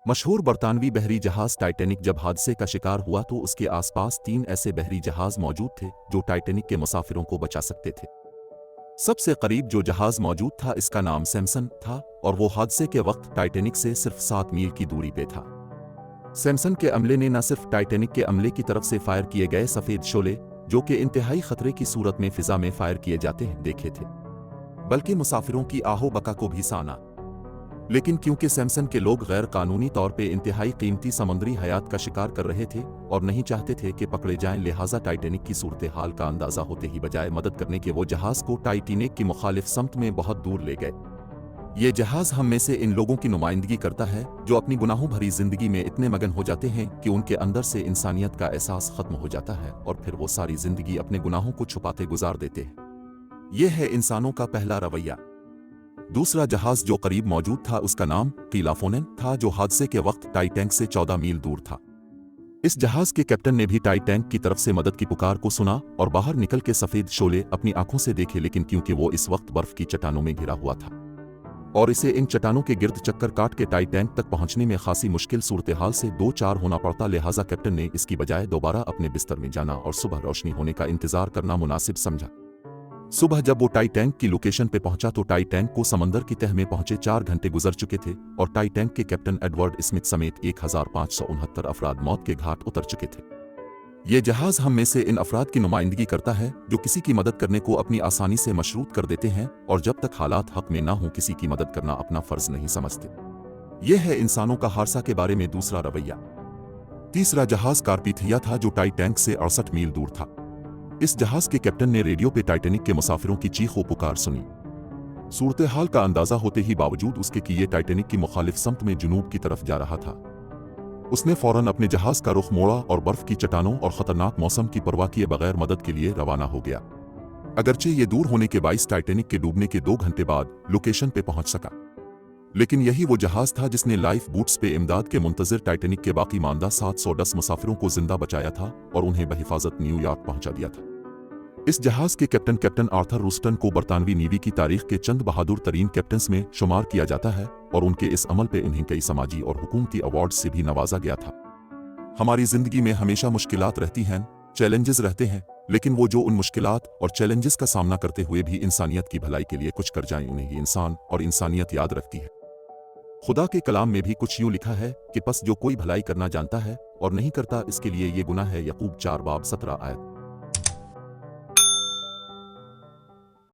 मशहूर बरतानवी बहरी जहाज टाइटैनिक जब हादसे का शिकार हुआ तो उसके आसपास 3 ऐसे बहरी जहाज मौजूद थे जो टाइटैनिक के मुसाफिरों को बचा सकते थे। सबसे करीब जो जहाज मौजूद था इसका नाम सैमसन था और वो हादसे के वक्त टाइटैनिक से सिर्फ 7 मील की दूरी पे था। सैमसन के अमले ने न सिर्फ टाइटैनिक के अमले की तरफ से फायर किए गए सफेद शोले, जो कि इंतहाई खतरे की सूरत में फिजा में फायर किए जाते हैं, देखे थे, बल्कि मुसाफिरों की आहो बका को भी साना। लेकिन क्योंकि सैमसन के लोग गैर कानूनी तौर पे इंतहाई कीमती समुद्री हयात का शिकार कर रहे थे और नहीं चाहते थे कि पकड़े जाएं, लिहाजा टाइटैनिक की सूरत हाल का अंदाजा होते ही बजाय मदद करने के वो जहाज को टाइटैनिक की मुखालिफ समत में बहुत दूर ले गए। ये जहाज हम में से इन लोगों की नुमाइंदगी करता है जो अपनी गुनाहों भरी जिंदगी में इतने मगन हो जाते हैं कि उनके अंदर से इंसानियत का एहसास खत्म हो जाता है और फिर वो सारी जिंदगी अपने गुनाहों को छुपाते गुजार देते हैं। यह है इंसानों का पहला रवैया। दूसरा जहाज जो करीब मौजूद था उसका नाम कीलाफोनेन था, जो हादसे के वक्त टाइटैनिक से 14 मील दूर था। इस जहाज के कैप्टन ने भी टाइटैनिक की तरफ से मदद की पुकार को सुना और बाहर निकल के सफेद शोले अपनी आंखों से देखे, लेकिन क्योंकि वो इस वक्त बर्फ की चट्टानों में घिरा हुआ था और इसे इन चट्टानों के गिर्द चक्कर काट के टाइटैनिक तक पहुंचने में खासी मुश्किल सूरत हाल से 2-4 होना पड़ता, लिहाजा कैप्टन ने इसकी बजाय दोबारा अपने बिस्तर में जाना और सुबह रोशनी होने का इंतजार करना मुनासिब समझा। सुबह जब वो टाइटैनिक की लोकेशन पे पहुंचा तो टाइटैनिक को समंदर की तह में पहुंचे 4 घंटे गुजर चुके थे और टाइटैनिक के कैप्टन एडवर्ड स्मिथ समेत 1569 अफराद मौत के घाट उतर चुके थे। ये जहाज हम में से इन अफराद की नुमाइंदगी करता है जो किसी की मदद करने को अपनी आसानी से मशरूत कर देते हैं और जब तक हालात हक में ना हो किसी की मदद करना अपना फर्ज नहीं समझते। यह है इंसानों का हादसा के बारे में दूसरा रवैया। तीसरा जहाज कार्पिथिया था जो टाइटैनिक से 68 मील दूर था। इस जहाज के कैप्टन ने रेडियो पे टाइटैनिक के मुसाफिरों की चीख व पुकार सुनी। सूरत हाल का अंदाजा होते ही बावजूद उसके कि ये टाइटैनिक की मुखालिफ समत में जुनूब की तरफ जा रहा था, उसने फौरन अपने जहाज का रुख मोड़ा और बर्फ की चट्टानों और खतरनाक मौसम की परवाह किए बगैर मदद के लिए रवाना हो गया। अगरचे ये दूर होने के बाइस टाइटैनिक के डूबने के 2 घंटे बाद लोकेशन पे पहुंच सका, लेकिन यही वो जहाज था जिसने लाइफ बूट्स पे इमदाद के मुंतजिर टाइटैनिक के बाकी मानदा 710 मुसाफिरों को जिंदा बचाया था और उन्हें बहिफाजत न्यूयॉर्क पहुंचा दिया था। इस जहाज के कैप्टन आर्थर रूस्टन को बरतानवी नेवी की तारीख के चंद बहादुर तरीन कैप्टन्स में शुमार किया जाता है और उनके इस अमल पे इन्हें कई समाजी और हुकूमती अवार्ड से भी नवाजा गया था। हमारी जिंदगी में हमेशा मुश्किलात रहती हैं, चैलेंजेस रहते हैं, लेकिन वो जो उन मुश्किलात और चैलेंजेस का सामना करते हुए भी इंसानियत की भलाई के लिए कुछ कर जाएं, उन्हें ही इंसान और इंसानियत याद रखती है। खुदा के कलाम में भी कुछ यूं लिखा है कि बस जो कोई भलाई करना जानता है और नहीं करता इसके लिए ये गुनाह है। यकूब 4 बाब 17 आयत।